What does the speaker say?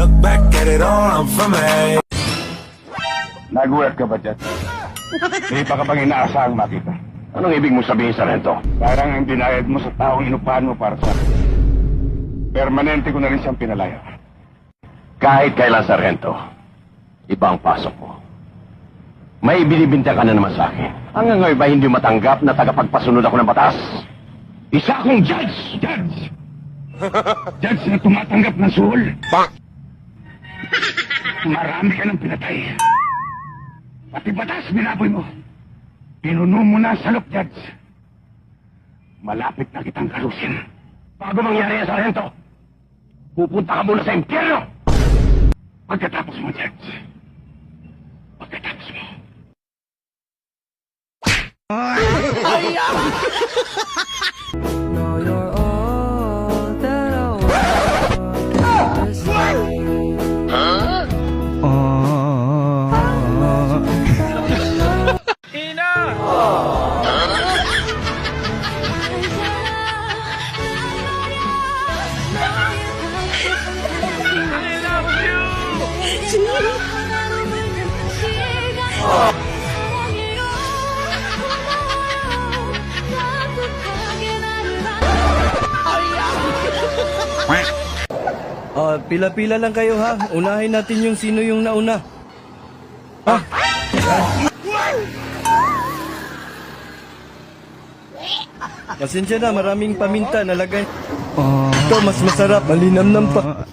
Look back at it all, I'm from A. Nagulat ka ba dyan? Hindi pa ka bang inaasahang makita? Anong ibig mo sabihin, Sargento? Parang ang dinayad mo sa taong inupahan mo para sa akin. Permanente ko na rin siyang pinalaya. Kahit kailan, Sargento, iba ang pasok ko. May binibintang ka na naman sa akin. Hanggang ngayon ba hindi matanggap na tagapagpasunod ako ng batas? Isa akong judge! Judge! Judge na tumatanggap ng suhol. Marami ka ng pinatay. Pati batas binaboy mo. Pinuno mo na sa salop, Judge. Malapit na kitang kalusin. Bago mangyari yan, Sargento, pupunta ka muna sa impyerno. Pagkatapos mo, Judge. Pagkatapos mo. No, you're all that I want to say. Pila-pila lang kayo ha. Unahin natin yung sino yung nauna. Ha? Pasensya na, maraming paminta nalagay. Ito mas masarap, malinamnam pa.